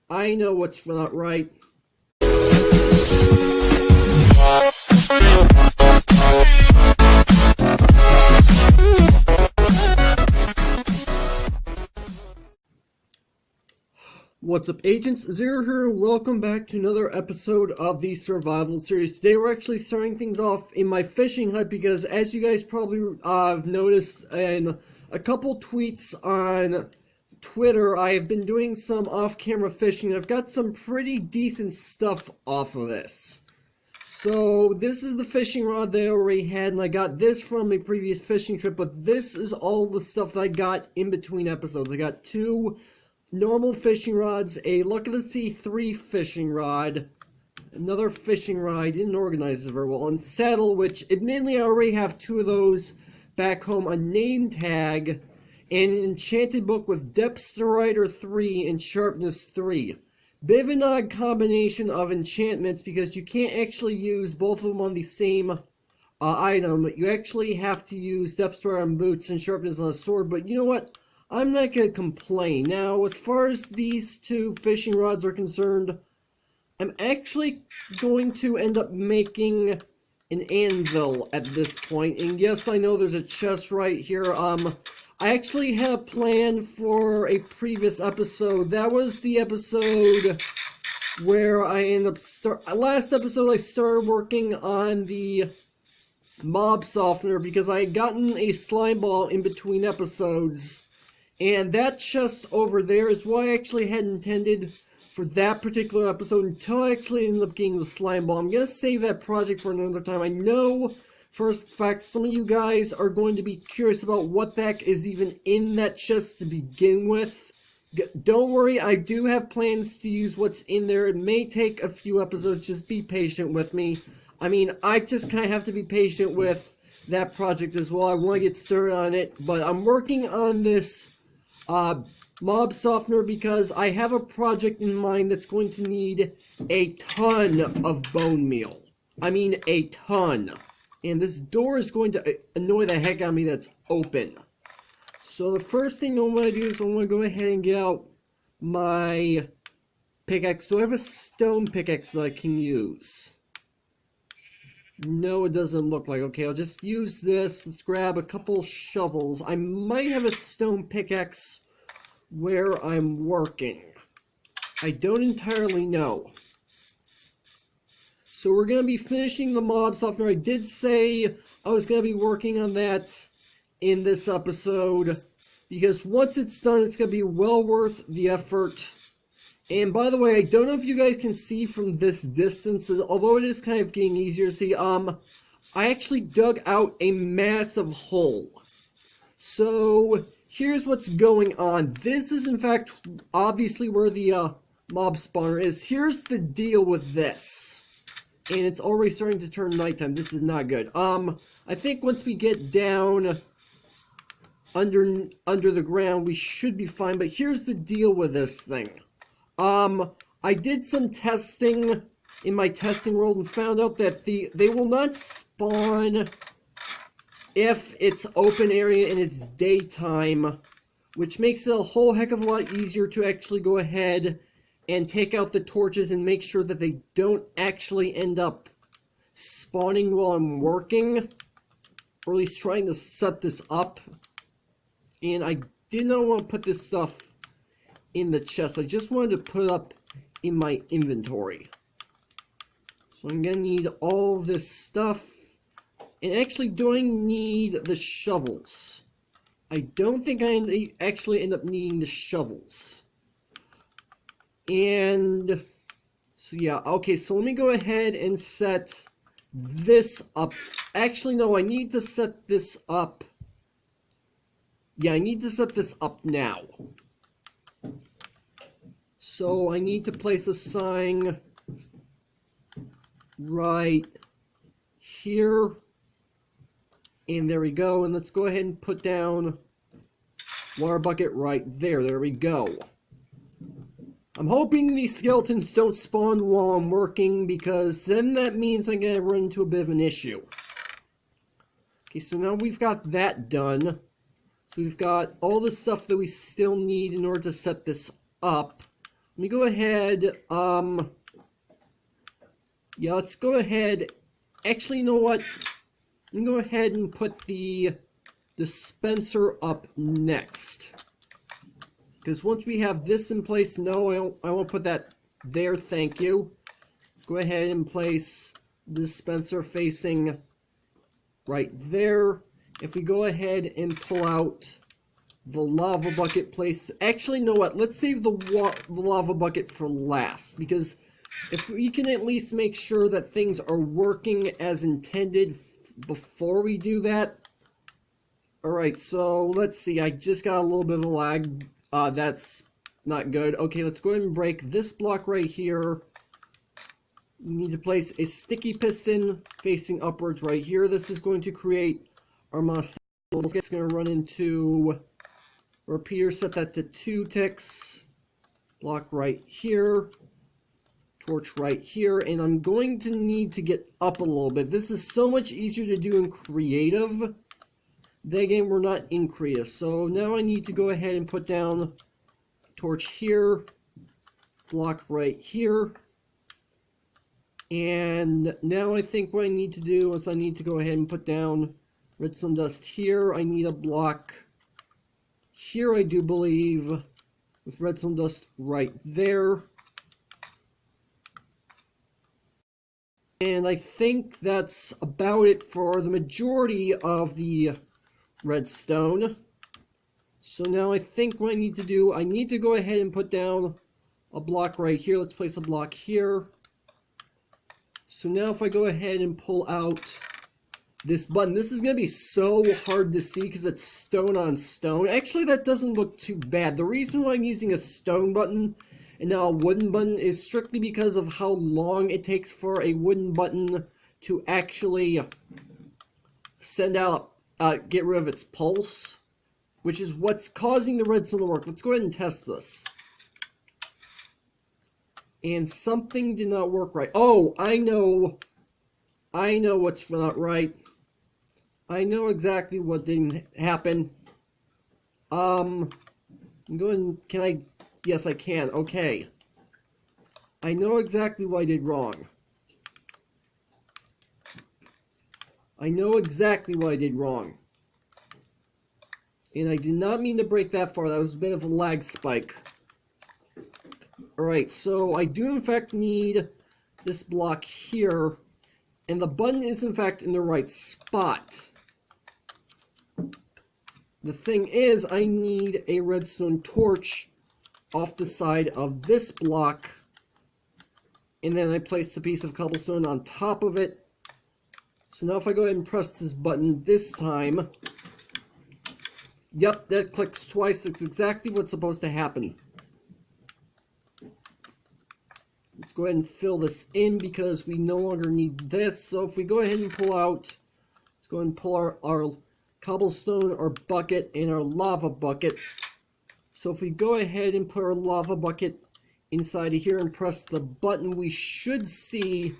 I know what's not right. What's up, Agents? Zero here. Welcome back to another episode of the Survival Series. Today we're actually starting things off in my fishing hut because, as you guys probably have noticed in a couple tweets on Twitter, I have been doing some off-camera fishing. I've got some pretty decent stuff off of this. So this is the fishing rod that I already had, and I got this from a previous fishing trip, but this is all the stuff that I got in between episodes. I got two normal fishing rods, a Luck of the Sea 3 fishing rod, another fishing rod, I didn't organize it very well, and saddle, which admittedly I already have two of those back home, a name tag, and an enchanted book with Depth Strider 3 and Sharpness 3. Bit of an odd combination of enchantments because you can't actually use both of them on the same item. You actually have to use Depth Strider on boots and Sharpness on a sword, but you know what? I'm not going to complain. Now, as far as these two fishing rods are concerned, I'm actually going to end up making an anvil at this point. And yes, I know there's a chest right here. I actually had a plan for a previous episode. That was the episode where I ended up last episode I started working on the mob softener because I had gotten a slime ball in between episodes. And that chest over there is what I actually had intended for that particular episode until I actually ended up getting the slime ball. I'm going to save that project for another time. I know, for a fact, some of you guys are going to be curious about what the heck is even in that chest to begin with. Don't worry, I do have plans to use what's in there. It may take a few episodes, just be patient with me. I mean, I just kind of have to be patient with that project as well. I want to get started on it, but I'm working on this mob softener because I have a project in mind that's going to need a ton of bone meal. I mean a ton. And this door is going to annoy the heck out of me that's open. So the first thing I'm going to do is I'm going to go ahead and get out my pickaxe. Do I have a stone pickaxe that I can use? No, it doesn't look like. Okay, I'll just use this. Let's grab a couple shovels. I might have a stone pickaxe where I'm working. I don't entirely know. So we're going to be finishing the mob softener. I did say I was going to be working on that in this episode, because once it's done, it's going to be well worth the effort. And by the way, I don't know if you guys can see from this distance, although it is kind of getting easier to see, I actually dug out a massive hole. So here's what's going on. This is in fact obviously where the mob spawner is. Here's the deal with this. And it's already starting to turn nighttime. This is not good. I think once we get down under the ground, we should be fine. But here's the deal with this thing. I did some testing in my testing world and found out that they will not spawn if it's open area and it's daytime, which makes it a whole heck of a lot easier to actually go ahead and take out the torches and make sure that they don't actually end up spawning while I'm working, or at least trying to set this up. And I did not want to put this stuff in the chest. I just wanted to put up in my inventory. So I'm gonna need all this stuff. And actually, do I need the shovels? I don't think I actually end up needing the shovels. And so yeah, okay, so let me go ahead and set this up. Actually, no, I need to set this up. Yeah, I need to set this up now. So I need to place a sign right here. And there we go. And let's go ahead and put down water bucket right there. There we go. I'm hoping these skeletons don't spawn while I'm working, because then that means I'm going to run into a bit of an issue. Okay, so now we've got that done. So we've got all the stuff that we still need in order to set this up. let me go ahead, yeah, let's go ahead, actually, you know what, let me go ahead and put the dispenser up next. Because once we have this in place, no, I won't put that there, thank you. Go ahead and place the dispenser facing right there. If we go ahead and pull out the lava bucket place, actually, you know what, let's save the lava bucket for last, because if we can at least make sure that things are working as intended before we do that. Alright, so let's see, I just got a little bit of a lag. That's not good. Okay, let's go ahead and break this block right here. We need to place a sticky piston facing upwards right here. This is going to create our moss. It's going to run into repeater, set that to 2 ticks. Block right here. Torch right here. And I'm going to need to get up a little bit. This is so much easier to do in creative. Again, we're not in creative. So now I need to go ahead and put down torch here. Block right here. And now I think what I need to do is I need to go ahead and put down redstone dust here. I need a block here, I do believe, with redstone dust right there. And I think that's about it for the majority of the redstone. So now I think what I need to do, I need to go ahead and put down a block right here. Let's place a block here. So now if I go ahead and pull out this button, this is going to be so hard to see because it's stone on stone. Actually, that doesn't look too bad. The reason why I'm using a stone button and now a wooden button is strictly because of how long it takes for a wooden button to actually send out, get rid of its pulse, which is what's causing the redstone to work. Let's go ahead and test this. And something did not work right. Oh, I know what's not right. I know exactly what didn't happen. I'm going, can I, yes I can, okay. I know exactly what I did wrong. I know exactly what I did wrong. And I did not mean to break that far. That was a bit of a lag spike. Alright, so I do in fact need this block here, and the button is in fact in the right spot. The thing is, I need a redstone torch off the side of this block, and then I place a piece of cobblestone on top of it. So now if I go ahead and press this button this time, yep, that clicks twice. That's exactly what's supposed to happen. Let's go ahead and fill this in because we no longer need this. So if we go ahead and pull out, let's go ahead and pull our cobblestone, our bucket, and our lava bucket. So if we go ahead and put our lava bucket inside of here and press the button, we should see,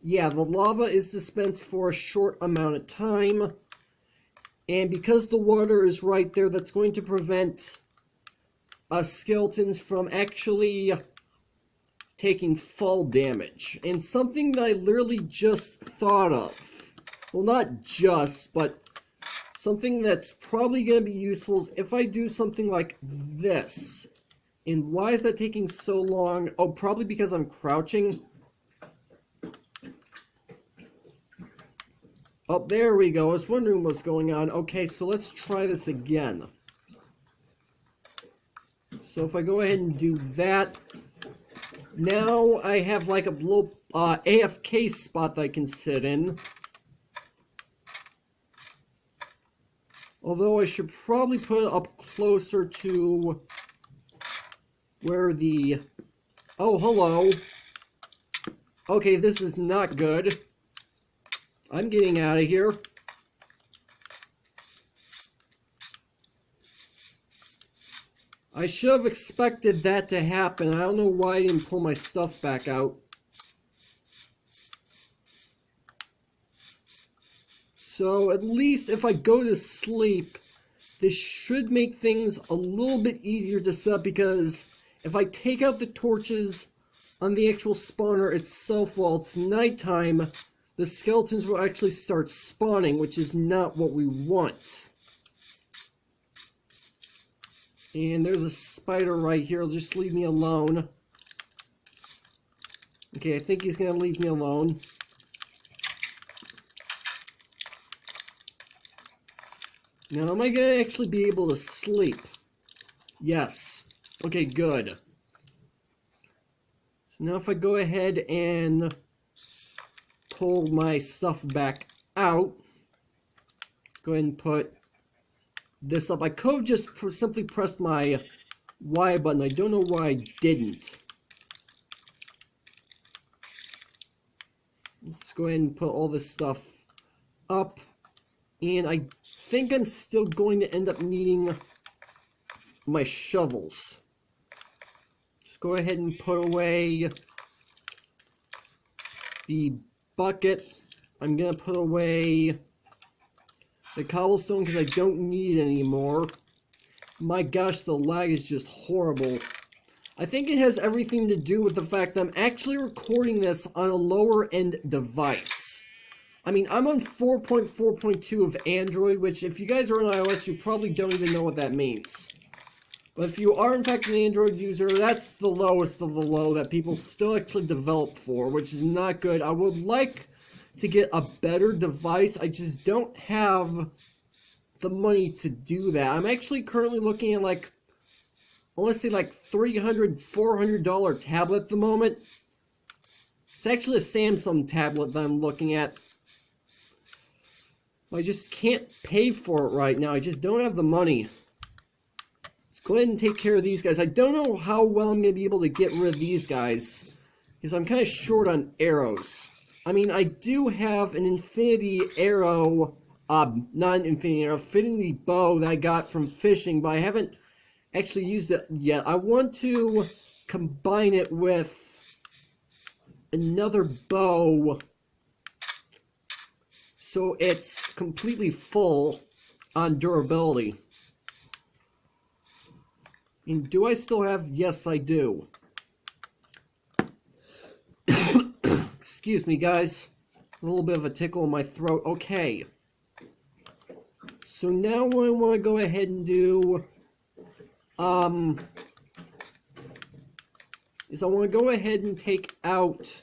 yeah, the lava is dispensed for a short amount of time. And because the water is right there, that's going to prevent skeletons from actually taking fall damage. And something that I literally just thought of, well, not just, but something that's probably going to be useful is if I do something like this. And why is that taking so long? Oh, probably because I'm crouching. Oh, there we go. I was wondering what's going on. Okay, so let's try this again. So if I go ahead and do that, now I have like a little AFK spot that I can sit in. Although I should probably put it up closer to where the... Oh, hello. Okay, this is not good. I'm getting out of here. I should have expected that to happen. I don't know why I didn't pull my stuff back out. So at least if I go to sleep, this should make things a little bit easier to set, because if I take out the torches on the actual spawner itself while it's nighttime, the skeletons will actually start spawning, which is not what we want. And there's a spider right here. Just leave me alone. Okay, I think he's gonna leave me alone. Now, am I gonna actually be able to sleep? Yes. Okay, good. So now if I go ahead and pull my stuff back out, go ahead and put this up. I could have just simply pressed my Y button. I don't know why I didn't. Let's go ahead and put all this stuff up. And I think I'm still going to end up needing my shovels. Just go ahead and put away the bucket. I'm going to put away the cobblestone because I don't need it anymore. My gosh, the lag is just horrible. I think it has everything to do with the fact that I'm actually recording this on a lower end device. I mean, I'm on 4.4.2 of Android, which if you guys are on iOS, you probably don't even know what that means. But if you are in fact an Android user, that's the lowest of the low that people still actually develop for, which is not good. I would like to get a better device. I just don't have the money to do that. I'm actually currently looking at like, I want to say like $300, $400 tablet at the moment. It's actually a Samsung tablet that I'm looking at. I just can't pay for it right now. I just don't have the money. Let's go ahead and take care of these guys. I don't know how well I'm going to be able to get rid of these guys, because I'm kind of short on arrows. I mean, I do have an infinity arrow, not an infinity arrow, infinity bow that I got from fishing, but I haven't actually used it yet. I want to combine it with another bow so it's completely full on durability. And do I still have? Yes, I do. Excuse me, guys. A little bit of a tickle in my throat. Okay. So now what I want to go ahead and do is I want to go ahead and take out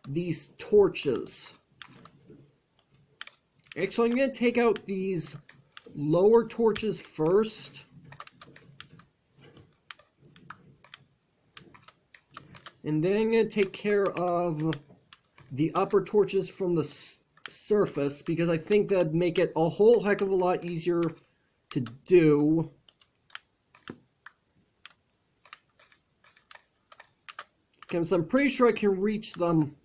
these torches. Actually, I'm going to take out these lower torches first. And then I'm going to take care of the upper torches from the surface, because I think that'd make it a whole heck of a lot easier to do. Okay, so I'm pretty sure I can reach them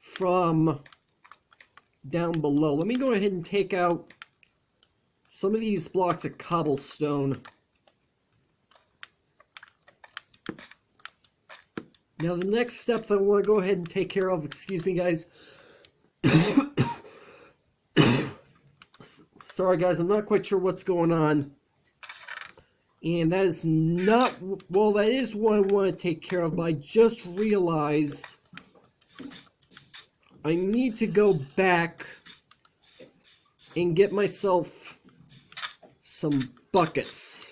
from down below. Let me go ahead and take out some of these blocks of cobblestone. Now the next step that I want to go ahead and take care of, excuse me guys. Sorry guys, I'm not quite sure what's going on. And that is not, well, that is what I want to take care of, but I just realized I need to go back and get myself some buckets.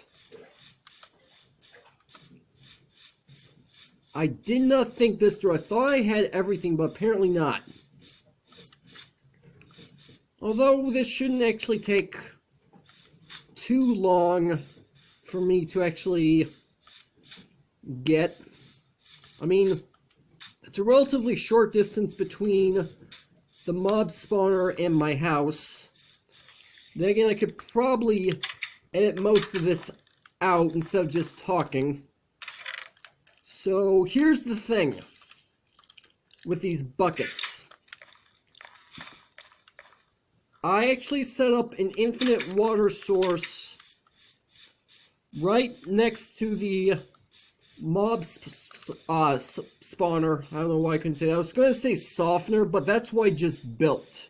I did not think this through. I thought I had everything, but apparently not. Although this shouldn't actually take too long for me to actually get. I mean, it's a relatively short distance between the mob spawner and my house. Then again, I could probably edit most of this out instead of just talking. So here's the thing with these buckets. I actually set up an infinite water source right next to the mob spawner. I don't know why I couldn't say that. I was going to say softener, but that's what I just built.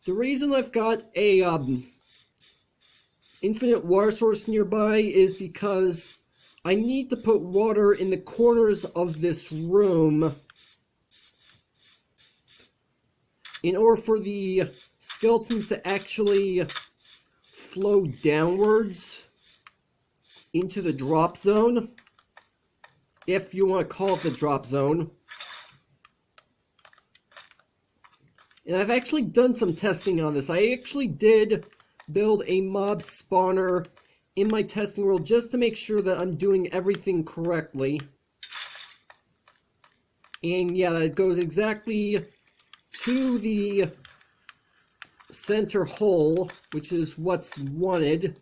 The reason I've got a infinite water source nearby is because I need to put water in the corners of this room in order for the skeletons to actually flow downwards into the drop zone, if you want to call it the drop zone. And I've actually done some testing on this. I actually did build a mob spawner in my testing world just to make sure that I'm doing everything correctly. And yeah, that goes exactly to the center hole, which is what's wanted.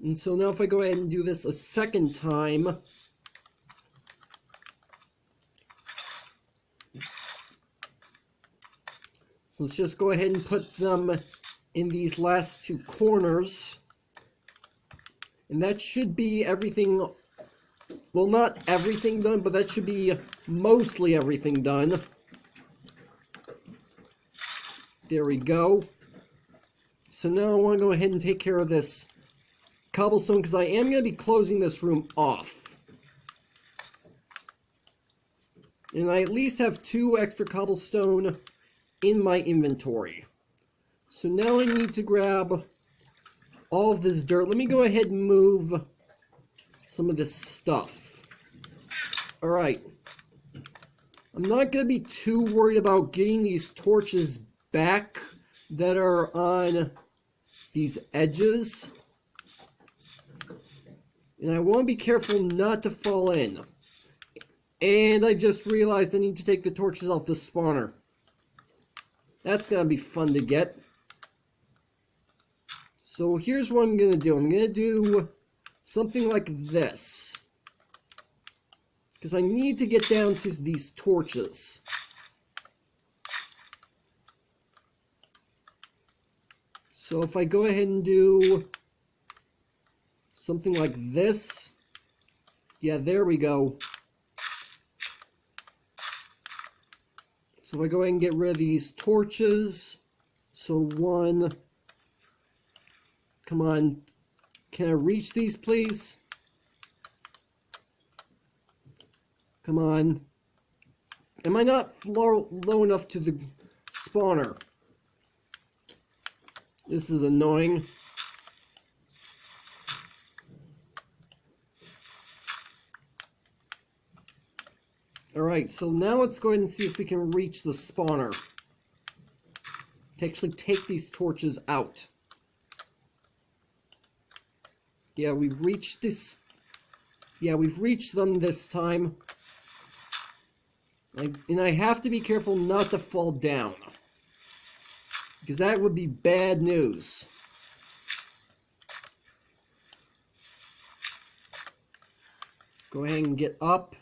And so now if I go ahead and do this a second time, let's just go ahead and put them in these last two corners. And that should be everything. Well, not everything done, but that should be mostly everything done. There we go. So now I want to go ahead and take care of this cobblestone, because I am going to be closing this room off. And I at least have 2 extra cobblestone in my inventory. So now I need to grab all of this dirt. Let me go ahead and move some of this stuff. Alright. I'm not going to be too worried about getting these torches back that are on these edges. And I want to be careful not to fall in. And I just realized I need to take the torches off the spawner. That's going to be fun to get. So here's what I'm going to do. I'm going to do something like this, because I need to get down to these torches. So if I go ahead and do something like this, yeah, there we go. So if I go ahead and get rid of these torches, so 1, come on, can I reach these, please? Come on. Am I not low enough to the spawner? This is annoying. Alright, so now let's go ahead and see if we can reach the spawner to actually take these torches out. Yeah, we've reached this. Yeah, we've reached them this time. And I have to be careful not to fall down, because that would be bad news. Go ahead and get up.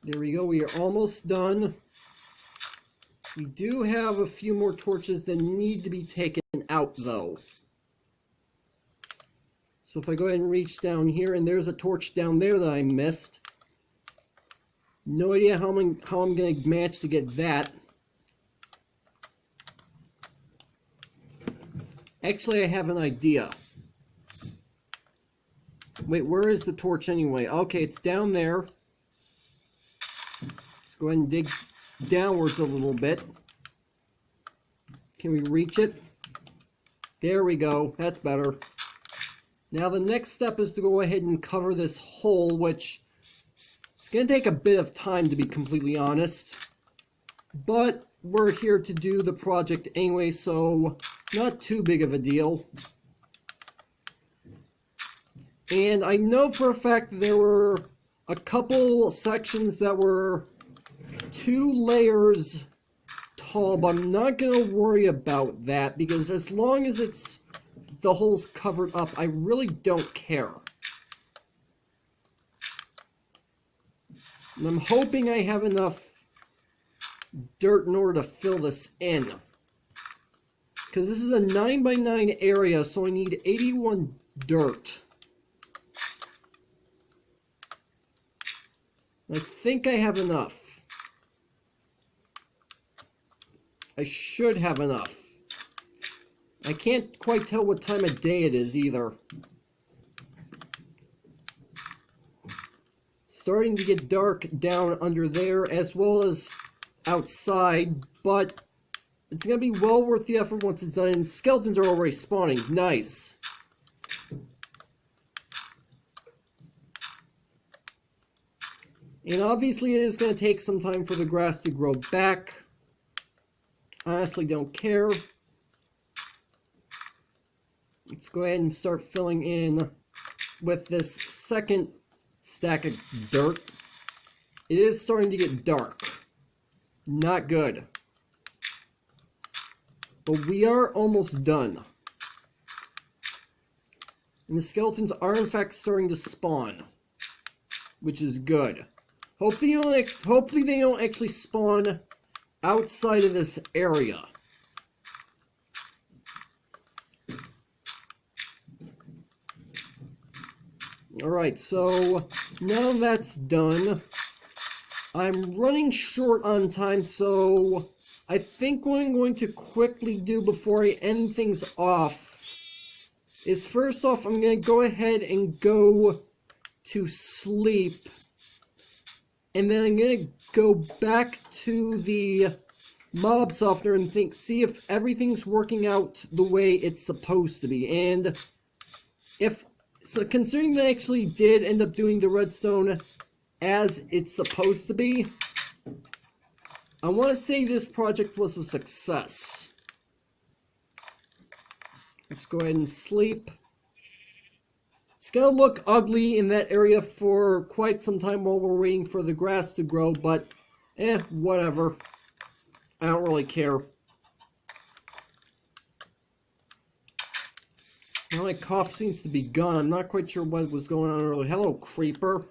There we go, we are almost done. We do have a few more torches that need to be taken out, though. So if I go ahead and reach down here, and there's a torch down there that I missed. No idea how I'm going to manage to get that. Actually, I have an idea. Wait, where is the torch anyway? Okay, it's down there. Let's go ahead and dig downwards a little bit. Can we reach it? There we go. That's better. Now the next step is to go ahead and cover this hole, which is going to take a bit of time, to be completely honest. But we're here to do the project anyway, so not too big of a deal. And I know for a fact that there were a couple sections that were 2 layers tall, but I'm not going to worry about that, because as long as the hole's covered up, I really don't care. And I'm hoping I have enough dirt in order to fill this in, because this is a 9x9 area, so I need 81 dirt. I think I have enough. I should have enough. I can't quite tell what time of day it is either. Starting to get dark down under there as well as outside, but it's going to be well worth the effort once it's done. And skeletons are already spawning. Nice. And obviously it is going to take some time for the grass to grow back. Honestly, don't care. Let's go ahead and start filling in with this second stack of dirt. It is starting to get dark. Not good. But we are almost done. And the skeletons are in fact starting to spawn, which is good. Hopefully they don't actually spawn outside of this area. Alright, so now that's done. I'm running short on time, so I think what I'm going to quickly do before I end things off is first off, I'm going to go ahead and go to sleep. And then I'm going to go back to the mob softener and see if everything's working out the way it's supposed to be. And so considering they actually did end up doing the redstone as it's supposed to be, I want to say this project was a success. Let's go ahead and sleep. It's going to look ugly in that area for quite some time while we're waiting for the grass to grow, but whatever. I don't really care. Now my cough seems to be gone. I'm not quite sure what was going on earlier. Hello, creeper.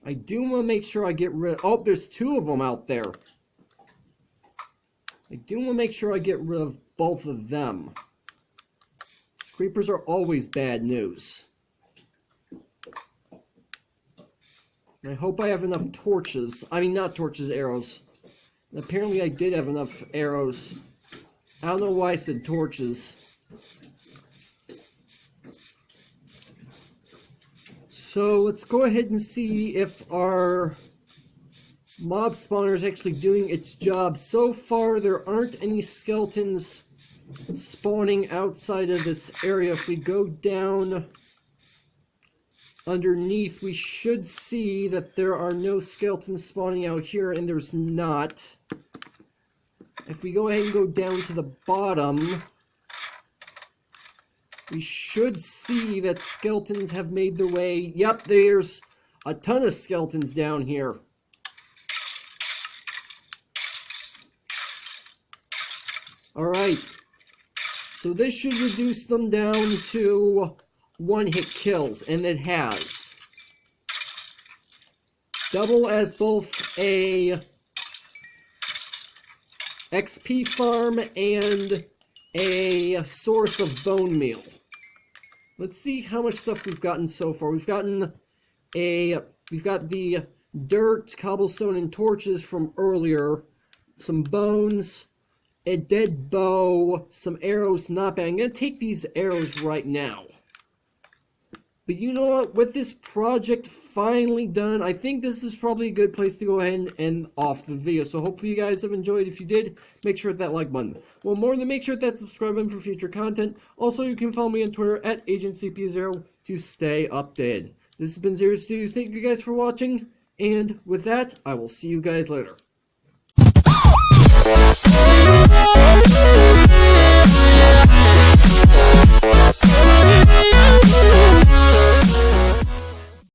I do want to make sure I get rid... Oh, there's two of them out there. I do want to make sure I get rid of both of them. Creepers are always bad news. And I hope I have enough torches. I mean, not torches, arrows. And apparently I did have enough arrows. I don't know why I said torches. So let's go ahead and see if our mob spawner is actually doing its job. So far, there aren't any skeletons spawning outside of this area. If we go down underneath, we should see that there are no skeletons spawning out here, and there's not. If we go ahead and go down to the bottom, we should see that skeletons have made their way. Yep, there's a ton of skeletons down here. Alright. So this should reduce them down to one-hit kills, and it has. Double as both a XP farm and a source of bone meal. Let's see how much stuff we've gotten so far. We've got the dirt, cobblestone, and torches from earlier, some bones, a dead bow, some arrows, not bad. I'm going to take these arrows right now. But you know what? With this project finally done, I think this is probably a good place to go ahead and end off the video. So hopefully you guys have enjoyed. If you did, make sure to hit that like button. Well, more than make sure to hit that subscribe button for future content. Also, you can follow me on Twitter at AgentCP0 to stay updated. This has been Zero Studios. Thank you guys for watching. And with that, I will see you guys later.